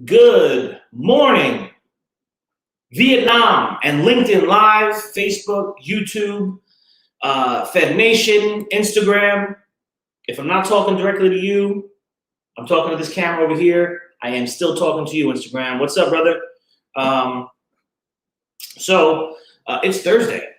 Good morning, Vietnam and LinkedIn Live, Facebook, YouTube, Fed Nation, Instagram. If I'm not talking directly to you, I'm talking to this camera over here. I am still talking to you, Instagram. What's up, brother? It's Thursday.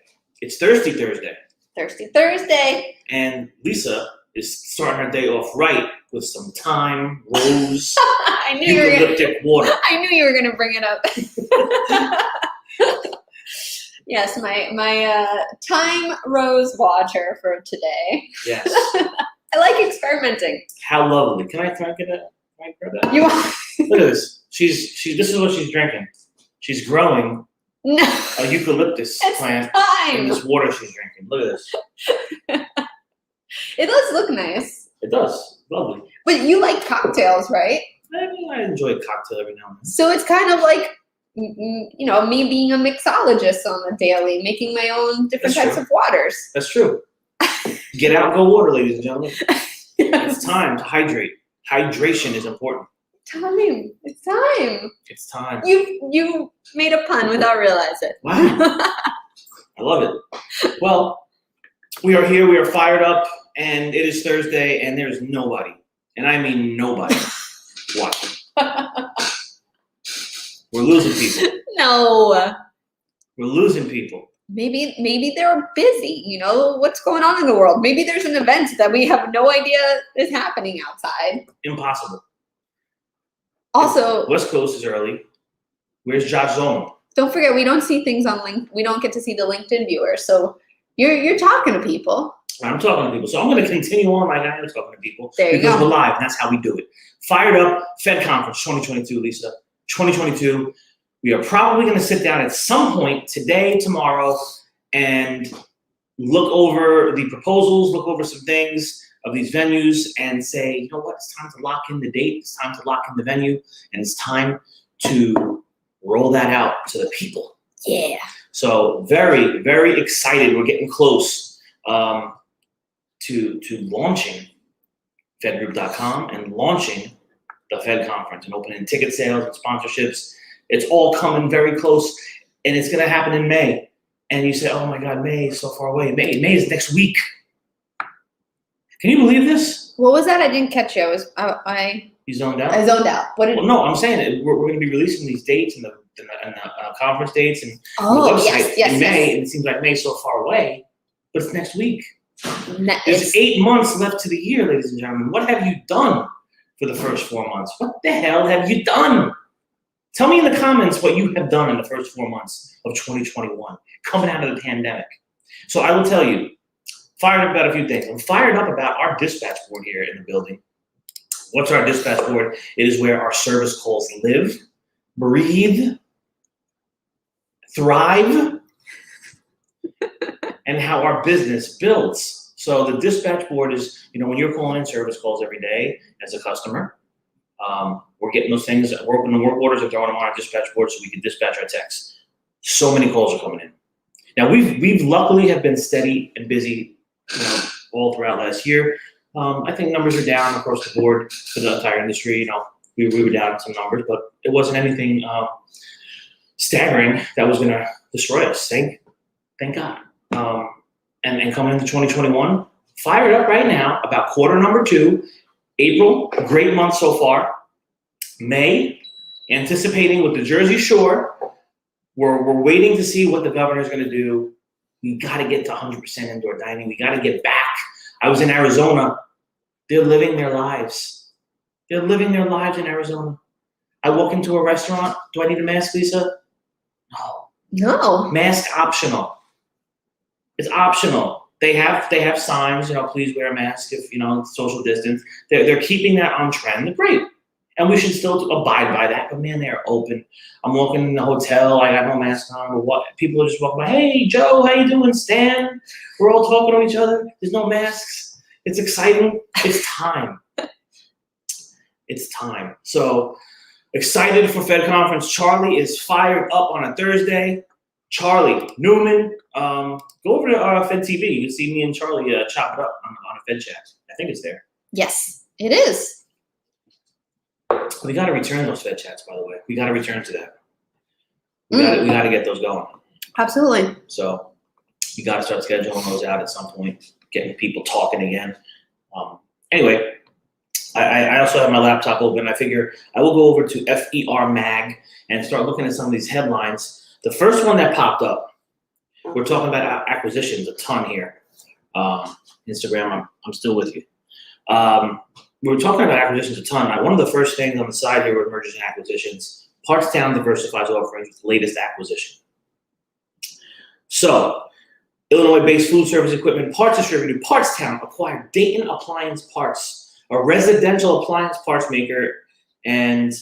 It's Thirsty Thursday. Thirsty Thursday. And Lisa is starting her day off right with some thyme, rose, I knew eucalyptic water. I knew you were gonna bring it up. Yes, my thyme rose water for today. Yes. I like experimenting. How lovely. Can I get that? Can I grab that? You Look at this. This is what she's drinking. She's growing No. a eucalyptus It's plant in thyme. this water she's drinking. Look at this. It does look nice. It does. Lovely. But you like cocktails, right? I mean, I enjoy a cocktail every now and then. So it's kind of like, me being a mixologist on the daily, making my own different That's types true. of waters. That's true. Get out and go water, ladies and gentlemen. It's time to hydrate. Hydration is important. Time. It's time. It's time. You made a pun without realizing. Wow. I love it. Well, we are here. We are fired up. And it is Thursday. And there's nobody. And I mean nobody. Watching. We're losing people. No. We're losing people. Maybe they're busy. What's going on in the world? Maybe there's an event that we have no idea is happening outside. Impossible. Also, West Coast is early. Where's Josh Zono? don't forget we don't see things on LinkedIn. We don't get to see the LinkedIn viewers. So you're talking to people. I'm talking to people. So I'm going to continue on like I am talking to people. There you because go. we're live, and that's how we do it. Fired up, Fed Conference 2022, Lisa. 2022. We are probably going to sit down at some point today, tomorrow, and look over the proposals, look over some things of these venues and say, you know what, it's time to lock in the date, it's time to lock in the venue, and it's time to roll that out to the people. Yeah. So very, very excited. We're getting close to launching fedgroup.com and launching the Fed conference and opening ticket sales and sponsorships. It's all coming very close, and it's going to happen in May. And you say, oh my God, May is so far away. May is next week. Can you believe this? What was that? I didn't catch you. You zoned out? I zoned out. What did? Well, no, I'm saying it. We're going to be releasing these dates and the conference dates and the website in May. And it seems like May's so far away, but it's next week. There's 8 months left to the year, ladies and gentlemen. What have you done for the first 4 months? What the hell have you done? Tell me in the comments what you have done in the first 4 months of 2021, coming out of the pandemic. So I will tell you, fired up about a few things. I'm fired up about our dispatch board here in the building. What's our dispatch board? It is where our service calls live, breathe, thrive, and how our business builds. So the dispatch board is, when you're calling in service calls every day as a customer, we're getting those things, we're opening the work orders and throwing them on our dispatch board so we can dispatch our techs. So many calls are coming in. Now we've luckily have been steady and busy, all throughout last year. I think numbers are down across the board for the entire industry. We were down in some numbers, but it wasn't anything staggering that was going to destroy us. Thank God. And coming into 2021, fired up right now about quarter number 2. April, great month so far. May, anticipating with the Jersey Shore. We're waiting to see what the governor's going to do. We got to get to 100% indoor dining. We got to get back. I was in Arizona. They're living their lives. They're living their lives in Arizona. I walk into a restaurant. Do I need a mask, Lisa? No. Mask optional. It's optional. They have signs, please wear a mask if, social distance. They're keeping that on trend. They're great. And we should still abide by that. But man, they are open. I'm walking in the hotel. I got no mask on. Or what? People are just walking by. Hey, Joe, how you doing? Stan? We're all talking to each other. There's no masks. It's exciting. It's time. It's time. So excited for Fed Conference. Charlie is fired up on a Thursday. Charlie Newman, go over to Fed TV. You can see me and Charlie chop it up on a Fed chat. I think it's there. Yes, it is. We got to return those Fed chats, by the way. We got to return to that. We got to get those going. Absolutely. So you got to start scheduling those out at some point, getting people talking again. Anyway, I also have my laptop open. I figure I will go over to FER Mag and start looking at some of these headlines. The first one that popped up, we're talking about acquisitions a ton here. Instagram, I'm still with you. We were talking about acquisitions a ton. One of the first things on the side here with mergers and acquisitions, Partstown diversifies offerings with the latest acquisition. So, Illinois-based food service equipment parts distributor Partstown acquired Dayton Appliance Parts, a residential appliance parts maker, and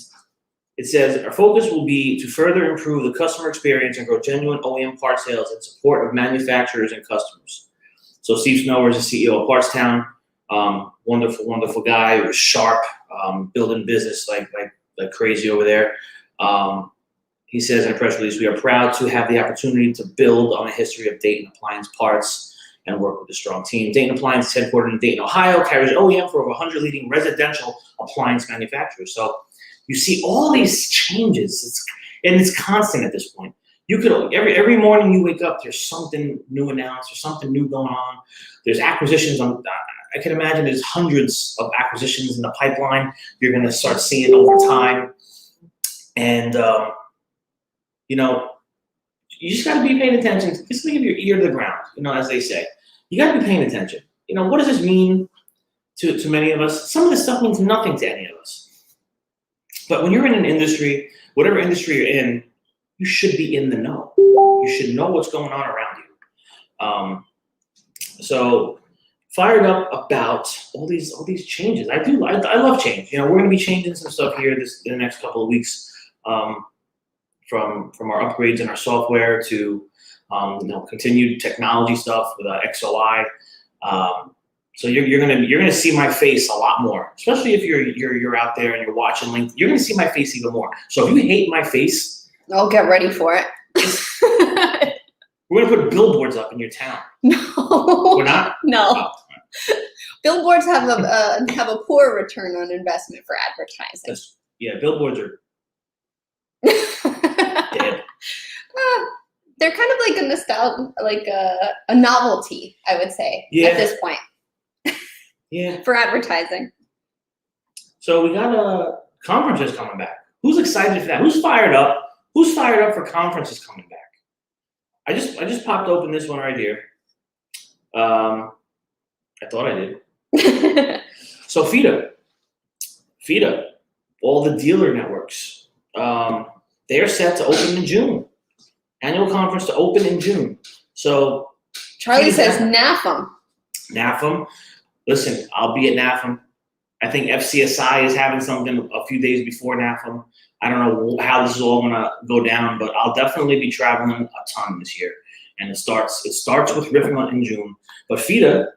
it says, our focus will be to further improve the customer experience and grow genuine OEM part sales in support of manufacturers and customers. So Steve Snower is the CEO of Partstown. Wonderful guy. He was sharp, building business like crazy over there. He says in a press release, we are proud to have the opportunity to build on a history of Dayton Appliance Parts and work with a strong team. Dayton Appliance is headquartered in Dayton, Ohio, carries OEM for over 100 leading residential appliance manufacturers. So you see all these changes, and it's constant at this point. You could every morning you wake up, there's something new announced, there's something new going on. There's acquisitions on. I can imagine there's hundreds of acquisitions in the pipeline. You're going to start seeing over time, and you just got to be paying attention. Just leave your ear to the ground, as they say. You got to be paying attention. What does this mean to many of us? Some of this stuff means nothing to any of us. But when you're in an industry, whatever industry you're in, you should be in the know. You should know what's going on around you. So fired up about all these changes. I love change. We're going to be changing some stuff here in the next couple of weeks, from our upgrades in our software to continued technology stuff with XOI. So you're gonna see my face a lot more, especially if you're out there and you're watching LinkedIn. You're gonna see my face even more. So if you hate my face, I'll get ready for it. We're gonna put billboards up in your town. No, we're not. No, Oh. Billboards have a poor return on investment for advertising. Billboards are dead. They're kind of like a nostalgia, like a novelty, I would say, at this point. Yeah. For advertising. So we got conferences coming back. Who's excited for that? Who's fired up? Who's fired up for conferences coming back? I just popped open this one right here. I thought I did. So FIDA, all the dealer networks, they are set to open in June. Annual conference to open in June. So Charlie says NAFM. NAFM. Listen, I'll be at NAFM. I think FCSI is having something a few days before NAFM. I don't know how this is all gonna go down, but I'll definitely be traveling a ton this year. And it starts with RIFMA in June. But FIDA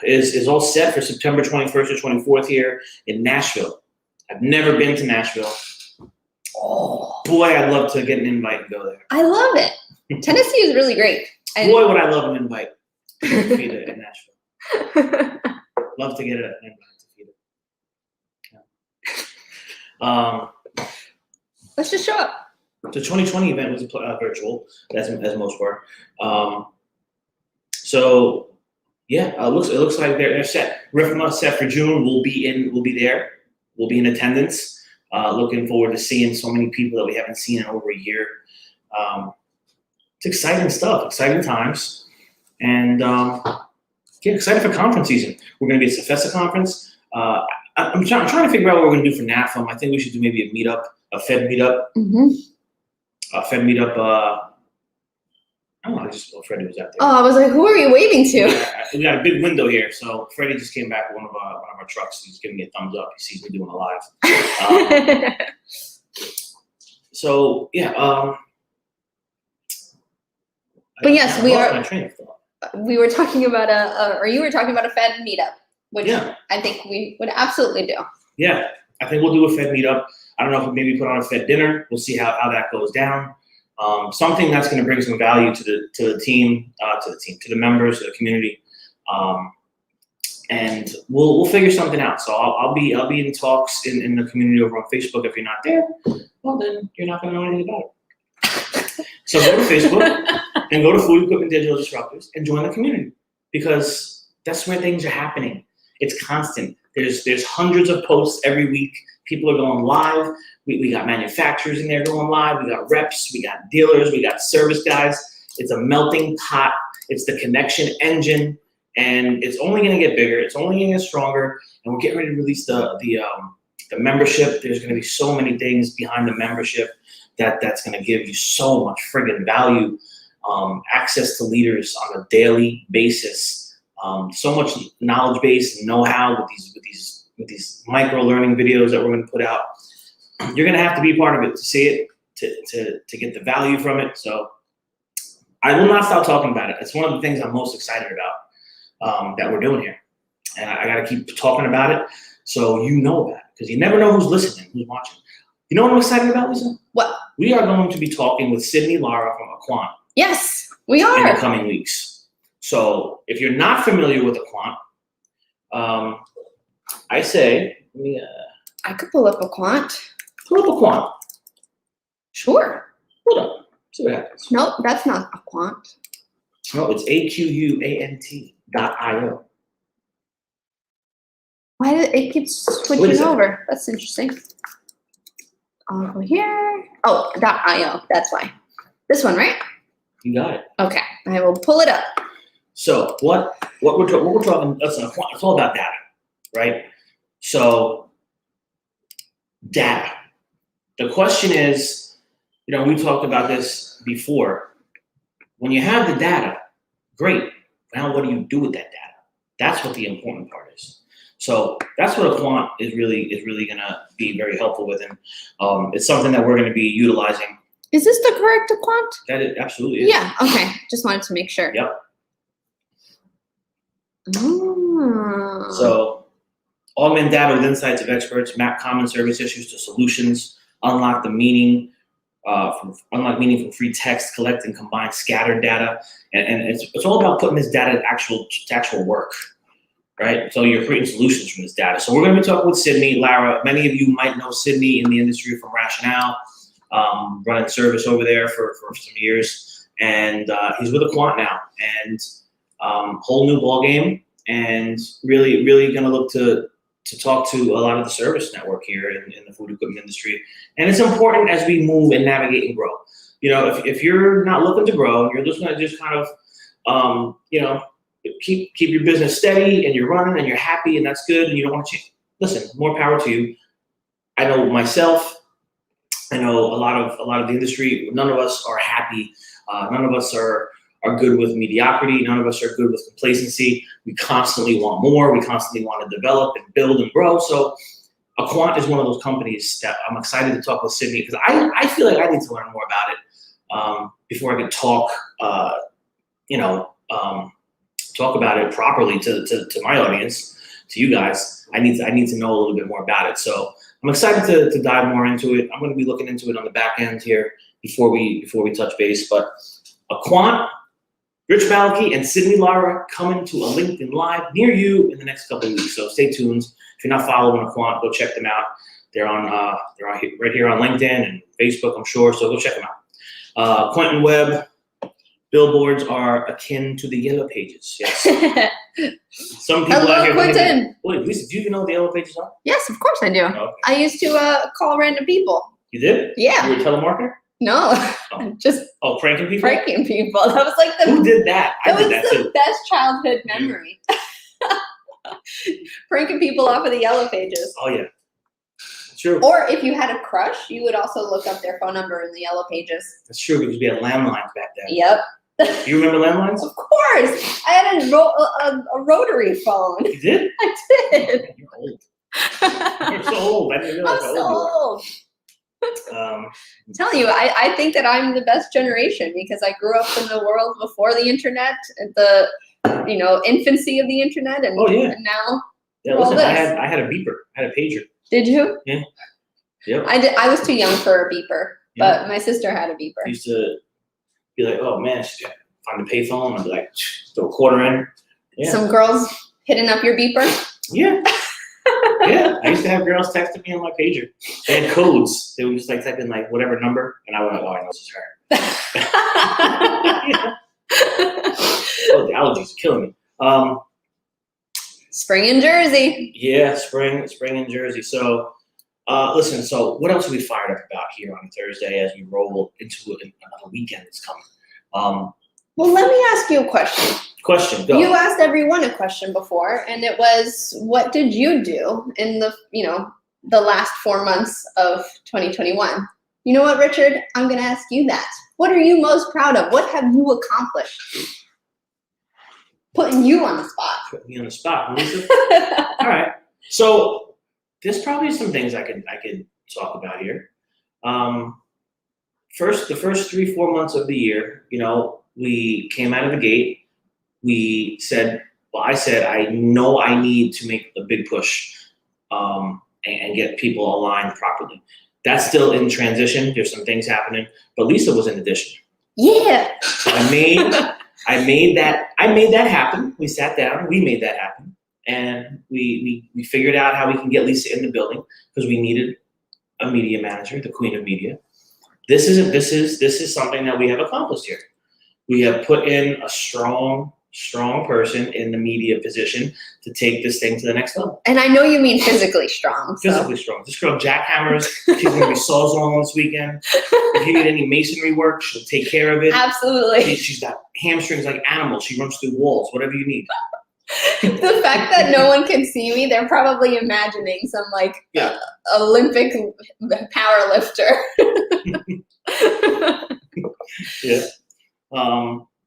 is all set for September 21st or 24th here in Nashville. I've never been to Nashville. Oh boy, I'd love to get an invite and go there. I love it. Tennessee is really great. Boy, would I love an invite to FIDA in Nashville. Love to get an invite to FIDA. Yeah. Let's just show up. The 2020 event was virtual, as most were. So yeah, it looks like they're set. RIFMA set for June. We'll be there. We'll be in attendance. Looking forward to seeing so many people that we haven't seen in over a year. It's exciting stuff, exciting times, and excited for conference season. We're going to be at Cefesa conference. I'm trying to figure out what we're going to do for NAFM. I think we should do maybe a meetup, a Fed meetup. Mm-hmm. A Fed meetup. I don't know. I just Freddie was out there. Oh, I was like, who are you waving to? We got a big window here, so Freddie just came back with one of our trucks. He's giving me a thumbs up. He sees me doing a live. So yeah. But yes, we are. My train of thought. We were talking about or you were talking about a Fed meetup, which I think we would absolutely do. Yeah, I think we'll do a Fed meetup. I don't know if we maybe put on a Fed dinner. We'll see how that goes down. Something that's going to bring some value to the team, to the members, to the community. and we'll figure something out. So I'll be in talks in the community over on Facebook. If you're not there, well then you're not going to know anything about it. So go to Facebook and go to Food Equipment Digital Disruptors and join the community, because that's where things are happening. It's constant. There's hundreds of posts every week. People are going live. We got manufacturers in there going live. We got reps. We got dealers. We got service guys. It's a melting pot. It's the connection engine, and it's only going to get bigger. It's only going to get stronger. And we're getting ready to release the membership. There's going to be so many things behind the membership that's going to give you so much friggin' value, access to leaders on a daily basis, so much knowledge base and know-how with these micro learning videos that we're going to put out. You're going to have to be a part of it to see it, to get the value from it. So I will not stop talking about it. It's one of the things I'm most excited about that we're doing here. And I got to keep talking about it so you know about it, because you never know who's listening, who's watching. You know what I'm excited about, Lisa? What? We are going to be talking with Sydney Lara from Quant Yes, we are. in the coming weeks. So if you're not familiar with Quant, I say, let me I could pull up a quant. pull up Quant. Sure. Hold up. See what happens. Nope, that's not a quant. No, it's AQUANT.io. Why did it keep What switching is that? over? That's interesting. I'll go here. Oh, .io. That's why. This one, right? You got it. Okay, I will pull it up. So what we're talking, listen, it's all about data, right? So data. The question is, we talked about this before. When you have the data, great. Now what do you do with that data? That's what the important part is. So that's what a quant is really gonna be very helpful with, and it's something that we're gonna be utilizing. Is this the correct quant? That it absolutely is. Yeah, okay. Just wanted to make sure. Yep. Oh. So augment data with insights of experts, map common service issues to solutions, unlock meaning from free text, collect and combine scattered data, and it's all about putting this data to actual work, right? So you're creating solutions from this data. So we're going to be talking with Sydney Lara. Many of you might know Sydney in the industry from Rationale, running service over there for some years, and he's with a quant now, and whole new ball game, and really going to look to talk to a lot of the service network here in the food equipment industry. And it's important as we move and navigate and grow. If you're not looking to grow and you're just going to just kind of, keep your business steady and you're running and you're happy and that's good and you don't want to change, listen, more power to you. I know myself, I know a lot of the industry, none of us are happy. None of us are good with mediocrity. None of us are good with complacency. We constantly want more. We constantly want to develop and build and grow. So a quant is one of those companies that I'm excited to talk with Sydney, because I feel like I need to learn more about it before I can talk about it properly to my audience, to you guys. I need to know a little bit more about it. So I'm excited to dive more into it. I'm going to be looking into it on the back end here before we touch base. But a quant, Rich Maliki and Sydney Lara coming to a LinkedIn Live near you in the next couple of weeks. So stay tuned. If you're not following a quant, go check them out. They're on right here on LinkedIn and Facebook, I'm sure. So go check them out. Quentin Webb. Billboards are akin to the Yellow Pages. Yes. Some people Hello, out here. Quentin. Wait, Lisa, do you even know what the Yellow Pages are? Yes, of course I do. Okay. I used to call random people. You did? Yeah. You were a telemarketer? No, just Pranking people? pranking people. That was like Who did that? I did that was the too. best childhood memory. Pranking people off of the Yellow Pages. Oh yeah. True. Or if you had a crush, you would also look up their phone number in the Yellow Pages. That's true, because we had landlines back then. Yep. Do you remember landlines? Of course. I had a rotary phone. You did? I did. You're old. You're so old. I didn't realize I'm how so old old. you were. I'm telling you, I think that I'm the best generation because I grew up in the world before the internet, at the infancy of the internet, and, Oh, yeah. and now. Yeah, all listen, this. I had a beeper. I had a pager. Did you? Yeah. Yep. I was too young for a beeper, Yeah. but my sister had a beeper. I used to be like, oh man, she's got to find a payphone. I'd be like, throw a quarter in. Yeah. Some girls Hitting up your beeper? Yeah. Yeah. I used to have girls texting me on my pager. They had codes. They would just like type in like whatever number, and I would like, oh, I know this is her. Yeah. Oh, the allergies are killing me. Spring in Jersey. Yeah, spring in Jersey. So, listen. So, what else are we fired up about here on Thursday as we roll into another weekend that's coming? Well, let me ask you a question. Question. Go. You asked everyone a question before, and it was, what did you do in the last 4 months of 2021? You know what, Richard? I'm going to ask you that. What are you most proud of? What have you accomplished? Putting you on the spot. Put me on the spot, Lisa. All right. So there's probably some things I could talk about here. The first 3-4 months of the year, we came out of the gate. We said, I said, I know I need to make a big push and get people aligned properly. That's still in transition. There's some things happening, but Lisa was in addition. Yeah. So I made that happen. We sat down, we made that happen, and we figured out how we can get Lisa in the building because we needed a media manager, the queen of media. This is something that we have accomplished here. We have put in a strong person in the media position to take this thing to the next level. And I know you mean physically strong. Physically strong. This girl jackhammers. She's going to be sawzalling this weekend. If you need any masonry work, she'll take care of it. Absolutely. She's got hamstrings like animals. She runs through walls, whatever you need. The fact that no one can see me, they're probably imagining some Olympic power lifter. Yeah.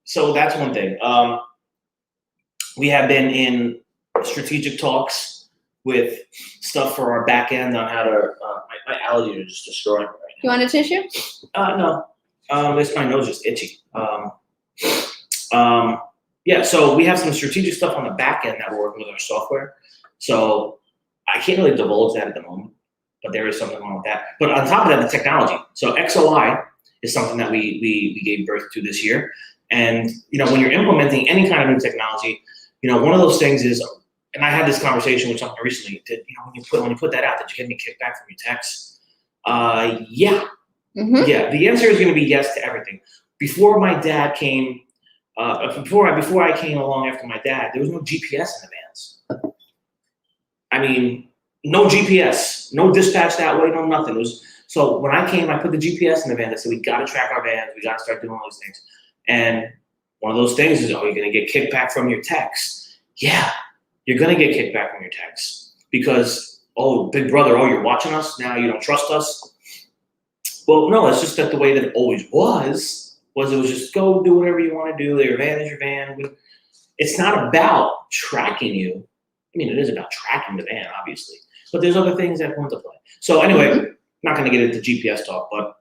So that's one thing. We have been in strategic talks with stuff for our back end on how to. My allergies are just destroying me right now. You want a tissue? No. It's my nose just itchy. Yeah. So we have some strategic stuff on the back end that we're working with our software. So I can't really divulge that at the moment, but there is something wrong with that. But on top of that, the technology. So XOI is something that we gave birth to this year. And when you're implementing any kind of new technology, one of those things is, and I had this conversation with someone recently. When you put that out, did you get any kickback from your techs? Yeah. Mm-hmm. Yeah. The answer is going to be yes to everything. Before my dad came, before I came along after my dad, there was no GPS in the vans. I mean, no GPS, no dispatch that way, no nothing. So when I came, I put the GPS in the van. I said, we got to track our vans. We got to start doing all those things. And one of those things is, you're going to get kickback from your techs. Yeah, you're going to get kickback from your techs because, big brother, you're watching us now. You don't trust us. Well, no, it's just that the way that it always was it was just go do whatever you want to do. Your van is your van. It's not about tracking you. I mean, it is about tracking the van, obviously, but there's other things that come into play. So anyway, not going to get into GPS talk, but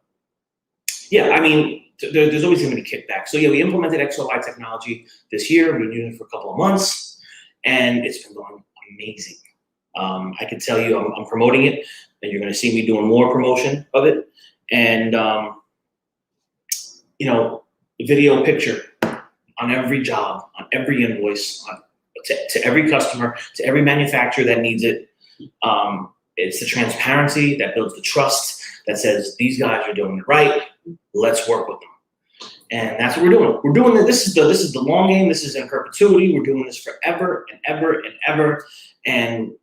yeah, I mean, there's always going to be kickback. So yeah, we implemented XOI technology this year. We've been using it for a couple of months, and it's been going amazing. I can tell you, I'm promoting it, and you're going to see me doing more promotion of it. And video picture on every job, on every invoice, to every customer, to every manufacturer that needs it. It's the transparency that builds the trust that says these guys are doing it right. Let's work with them, and that's what we're doing. We're doing this. This is the long game. This is in perpetuity. We're doing this forever and ever and ever. And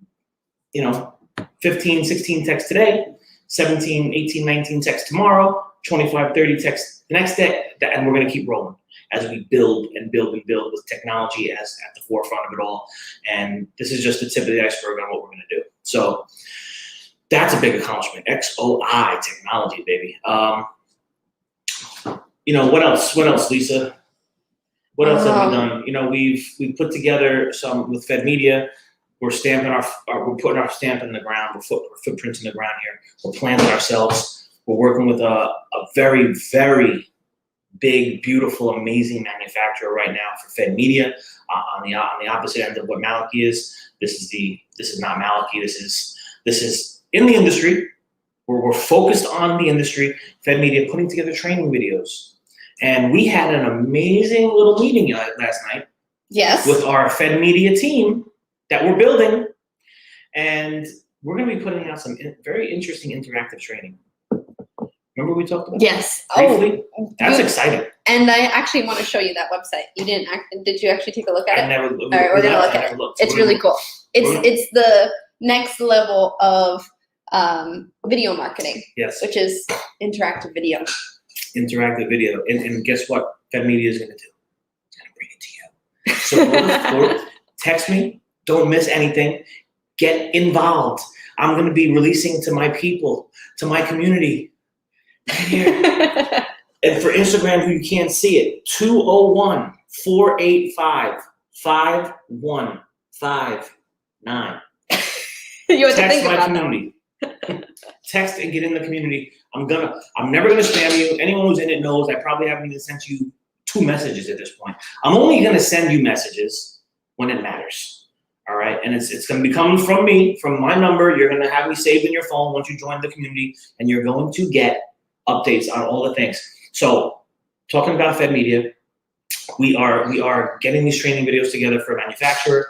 15, 16 texts today, 17, 18, 19 texts tomorrow, 25, 30 texts the next day, and we're going to keep rolling as we build and build and build with technology as at the forefront of it all. And this is just the tip of the iceberg on what we're going to do. So that's a big accomplishment. XOI technology, baby. What else, Lisa? What else have we done? We've put together some with Fed Media. We're stamping we're putting our stamp in the ground. We're footprints in the ground here. We're planting ourselves. We're working with a very, very big, beautiful, amazing manufacturer right now for Fed Media. On the opposite end of what Maliki is. This is not Maliki. This is in the industry. We're focused on the industry. Fed Media putting together training videos. And we had an amazing little meeting last night. Yes. With our Fed Media team that we're building, and we're going to be putting out some very interesting interactive training. Remember we talked about Yes. briefly? That's exciting. And I actually want to show you that website. Did you actually take a look at it? I never. All right, we're gonna look at it. It's really cool. It's the next level of video marketing. Yes. Which is interactive video. Interactive video, and guess what? Fed Media is going to do. It's going to bring it to you. So text me. Don't miss anything. Get involved. I'm going to be releasing to my people, to my community. Right here. And for Instagram, who you can't see it, 201-485-5159. You have to Text think my about community. Text and get in the community. I'm never gonna spam you. Anyone who's in it knows I probably haven't even sent you 2 messages at this point. I'm only gonna send you messages when it matters. All right, and it's gonna be coming from me, from my number. You're gonna have me saved in your phone once you join the community, and you're going to get updates on all the things. So, talking about Fed Media, we are getting these training videos together for a manufacturer,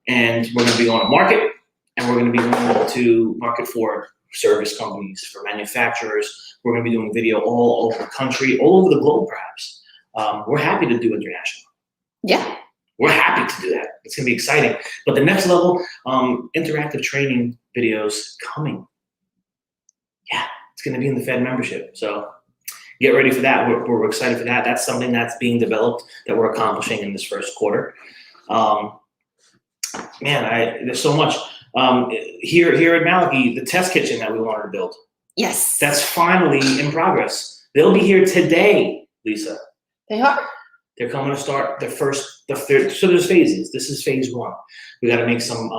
and we're going to be on a market, and we're going to be going to market for service companies, for manufacturers. We're going to be doing video all over the country, all over the globe, perhaps. We're happy to do international. Yeah. We're happy to do that. It's going to be exciting. But the next level, interactive training videos coming. Yeah. It's going to be in the Fed membership. So get ready for that. We're excited for that. That's something that's being developed that we're accomplishing in this first quarter. There's so much. Here at Malachi, the test kitchen that we wanted to build. Yes. That's finally in progress. They'll be here today, Lisa. They are? They're coming to start the third. So there's phases. This is phase 1. We got to make some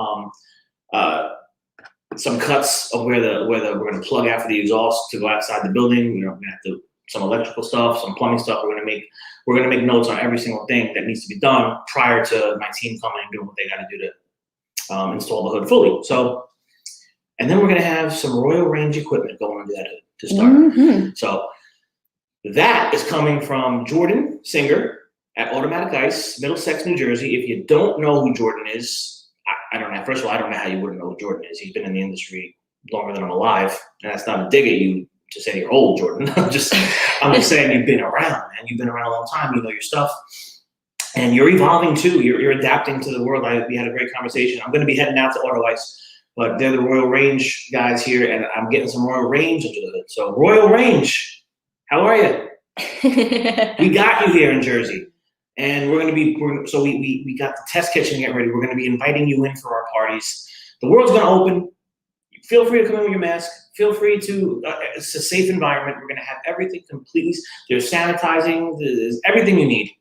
cuts of where we're going to plug out for the exhaust to go outside the building. We're going to have to some electrical stuff, some plumbing stuff. We're going to make notes on every single thing that needs to be done prior to my team coming and doing what they got to do to install the hood fully. So, and then we're going to have some Royal Range equipment going under that hood to start. Mm-hmm. So that is coming from Jordan Singer at Automatic Ice, Middlesex, New Jersey. If you don't know who Jordan is, I don't know. First of all, I don't know how you wouldn't know who Jordan is. He's been in the industry longer than I'm alive, and that's not a dig at you to say you're old, Jordan. I'm just saying you've been around, man. You've been around a long time. You know your stuff, and you're evolving too. You're adapting to the world. We had a great conversation. I'm going to be heading out to Auto Ice, but they're the Royal Range guys here, and I'm getting some Royal Range under the hood. So Royal Range, how are you? We got you here in Jersey. And we got the test kitchen get ready. We're going to be inviting you in for our parties. The world's going to open. Feel free to come in with your mask. Feel free to, it's a safe environment. We're going to have everything completely, there's sanitizing, there's everything you need.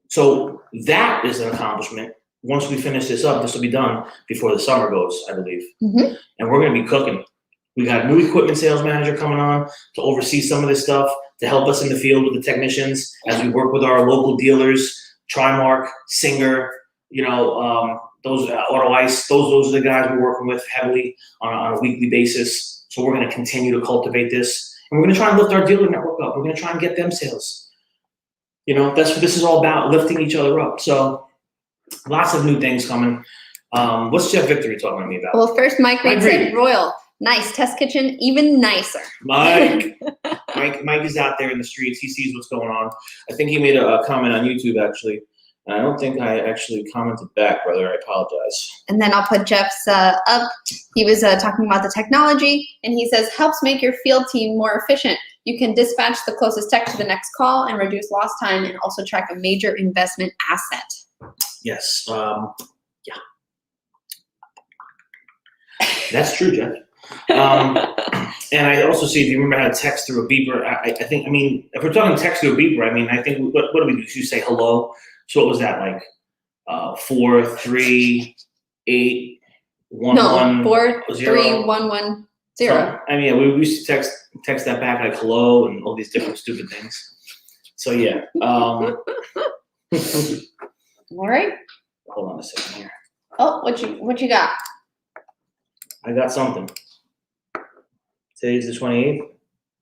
So that is an accomplishment. Once we finish this up, this will be done before the summer goes, I believe. Mm-hmm. And we're going to be cooking. We got a new equipment sales manager coming on to oversee some of this stuff, to help us in the field with the technicians as we work with our local dealers, Trimark, Singer, those Auto Ice, those are the guys we're working with heavily on a weekly basis. So we're going to continue to cultivate this, and we're going to try and lift our dealer network up. We're going to try and get them sales. That's what this is all about, lifting each other up. So lots of new things coming. What's Jeff Victory talking to me about? Well, first Mike Reed said Royal. Nice. Test kitchen, even nicer. Mike is out there in the streets. He sees what's going on. I think he made a comment on YouTube, actually. And I don't think I actually commented back, brother. I apologize. And then I'll put Jeff's up. He was talking about the technology, and he says, helps make your field team more efficient. You can dispatch the closest tech to the next call and reduce lost time, and also track a major investment asset. Yes. Yeah. That's true, Jeff. And I also see, if you remember how to text through a beeper, I think, if we're talking text through a beeper, I think, what do we do? You say hello. So what was that, like 4 3 8 1 no, 1 4 0? 3 1 1 0. So, we used to text that back like hello and all these different stupid things. So yeah. All right. Hold on a second here. Oh, what you got? I got something. Today's the 28th?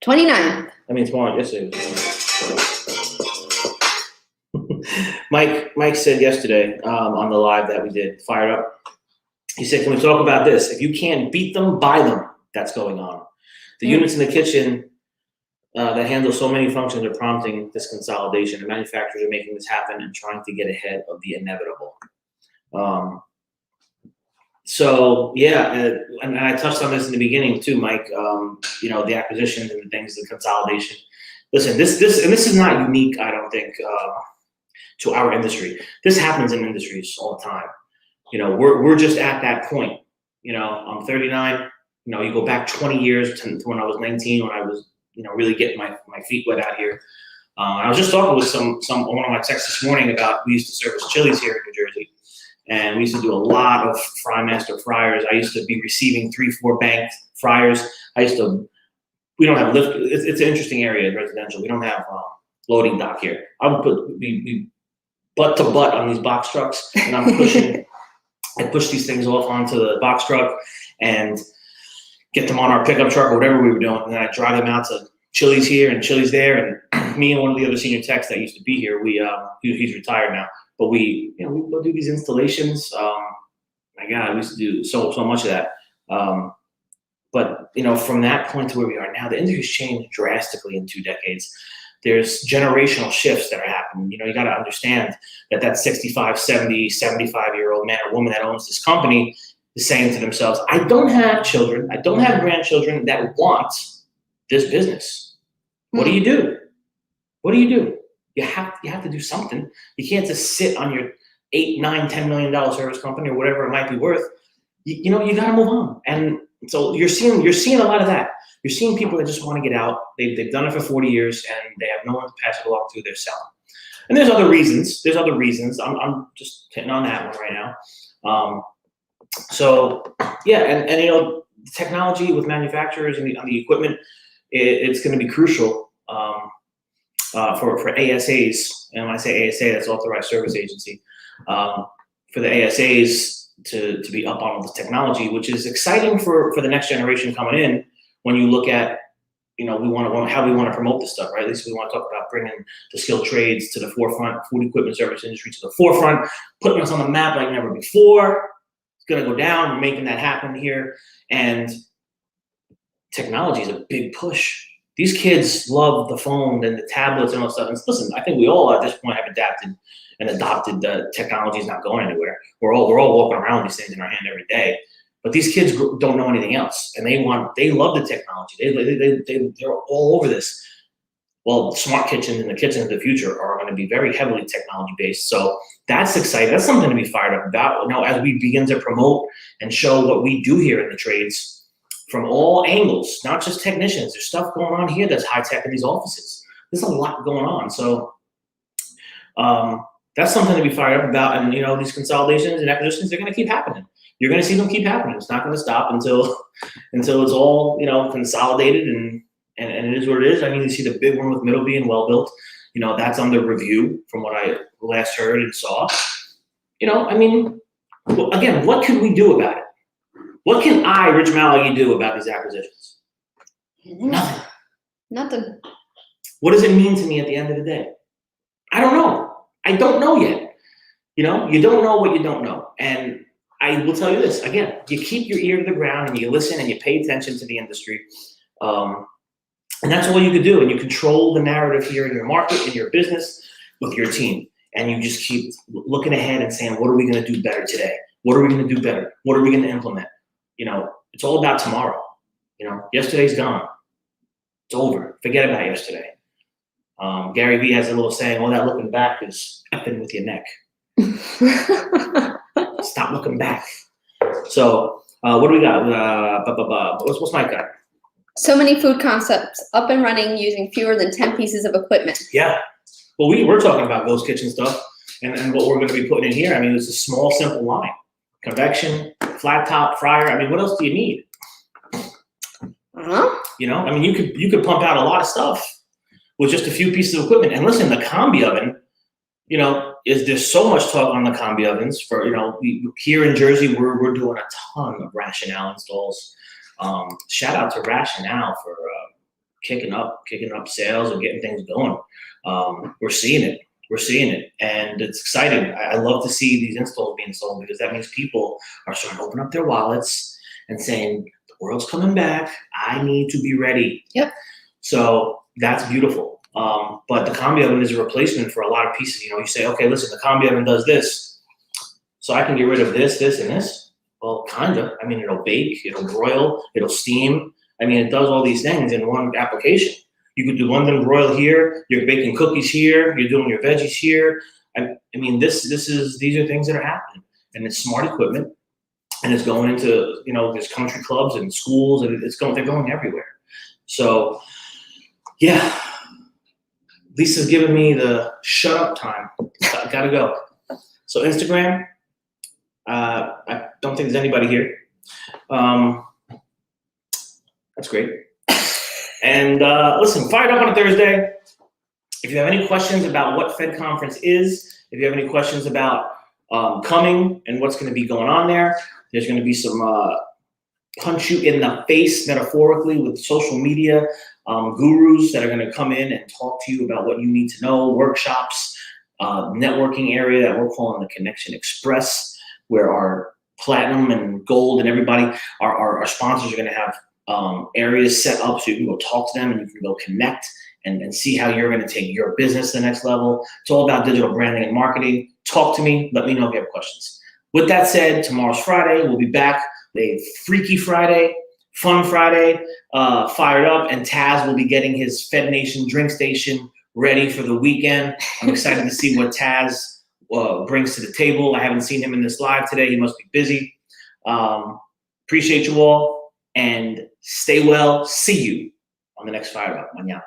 29. Tomorrow, yesterday was Mike said yesterday on the live that we did, Fired Up. He said, "Can we talk about this? If you can't beat them, buy them." That's going on. The units in the kitchen that handle so many functions are prompting this consolidation. The manufacturers are making this happen and trying to get ahead of the inevitable. So yeah, and I touched on this in the beginning too, Mike. The acquisitions and the things, the consolidation. Listen, this is not unique, I don't think, to our industry. This happens in industries all the time. We're just at that point. I'm 39. You go back 20 years to when I was 19, when I was, really getting my feet wet out here. I was just talking with one of my texts this morning about, we used to service Chili's here in New Jersey, and we used to do a lot of Frymaster fryers. I used to be receiving 3-4 banked fryers. We don't have lift. It's an interesting area in residential. We don't have loading dock here. I would be butt to butt on these box trucks, and I'm pushing. I push these things off onto the box truck and get them on our pickup truck or whatever we were doing, and then I drive them out to Chili's here and Chili's there. And me and one of the other senior techs that used to be here, he's retired now, but we go do these installations. My God, we used to do so much of that. But from that point to where we are now, the industry's changed drastically in 2 decades. There's generational shifts that are happening. You got to understand that 65, 70, 75-year-old man or woman that owns this company is saying to themselves, I don't have children, I don't have grandchildren that want this business. What do you do? What do you do? You have to do something. You can't just sit on your $8, $9, $10 million service company or whatever it might be worth. You got to move on. And so you're seeing a lot of that. You're seeing people that just want to get out. They've done it for 40 years and they have no one to pass it along to. They're selling. And there's other reasons. I'm just hitting on that one right now. So yeah, and technology with manufacturers and the equipment, it's going to be crucial for ASAs. And when I say ASA, that's Authorized Service Agency. For the ASAs to be up on all this technology, which is exciting for the next generation coming in. When you look at, how we want to promote this stuff, right? At least we want to talk about bringing the skilled trades to the forefront, food equipment service industry to the forefront, putting us on the map like never before. It's going to go down. We're making that happen here. And technology is a big push. These kids love the phone and the tablets and all that stuff. And listen, I think we all at this point have adapted and adopted that technology is not going anywhere. We're all walking around with these things in our hand every day. But these kids don't know anything else, and they love the technology. They're all over this. Well, smart kitchens and the kitchens of the future are going to be very heavily technology based. So that's exciting. That's something to be fired up about. As we begin to promote and show what we do here in the trades from all angles, not just technicians. There's stuff going on here that's high tech in these offices. There's a lot going on. So that's something to be fired up about. And these consolidations and acquisitions, they're going to keep happening. You're going to see them keep happening. It's not going to stop until it's all consolidated and it is what it is. I mean, you see the big one with Middleby and Well Built. That's under review from what I last heard and saw. Again, what can we do about it? What can I, Rich Malagy, do about these acquisitions? Nothing. What does it mean to me at the end of the day? I don't know. I don't know yet. You don't know what you don't know. And I will tell you this, again, you keep your ear to the ground and you listen and you pay attention to the industry. And that's all you can do. And you control the narrative here in your market, in your business, with your team. And you just keep looking ahead and saying, what are we going to do better today? What are we going to do better? What are we going to implement? It's all about tomorrow. Yesterday's gone. It's over. Forget about yesterday. Gary Vee has a little saying, all that looking back is effing with your neck. Stop looking back. So what do we got? What's Mike got? So many food concepts up and running using fewer than 10 pieces of equipment. Yeah. Well, we're talking about ghost kitchen stuff and what we're going to be putting in here. I mean, it's a small, simple line. Convection, flat top, fryer. I mean, what else do you need? You could pump out a lot of stuff with just a few pieces of equipment. And listen, the combi oven, there's so much talk on the combi ovens for, here in Jersey, we're doing a ton of Rationale installs. Shout out to Rationale for kicking up sales and getting things going. We're seeing it. we're seeing it, and it's exciting. I love to see these installs being sold because that means people are starting to open up their wallets and saying, the world's coming back. I need to be ready. Yep. So that's beautiful. But the combi oven is a replacement for a lot of pieces. You say, okay, listen, the combi oven does this, so I can get rid of this, this, and this. Well, kind of. I mean, it'll bake, it'll broil, it'll steam. I mean, it does all these things in one application. You could do London broil here. You're baking cookies here. You're doing your veggies here. I mean, these are things that are happening, and it's smart equipment, and it's going into there's country clubs and schools, and they're going everywhere. So, yeah, Lisa's giving me the shut up time. I gotta go. So Instagram. I don't think there's anybody here. That's great. And listen, fired up on a Thursday. If you have any questions about what Fed conference is, if you have any questions about coming and what's going to be going on there, there's going to be some punch you in the face metaphorically with social media gurus that are going to come in and talk to you about what you need to know, workshops, networking area that we're calling the Connection Express, where our platinum and gold and everybody, our sponsors are going to have areas set up so you can go talk to them and you can go connect and see how you're going to take your business to the next level. It's all about digital branding and marketing. Talk to me. Let me know if you have questions. With that said, tomorrow's Friday. We'll be back. A freaky Friday, fun Friday, fired up, and Taz will be getting his Fed Nation drink station ready for the weekend. I'm excited to see what Taz brings to the table. I haven't seen him in this live today. He must be busy. Appreciate you all, and stay well. See you on the next Fire Up. Mañana.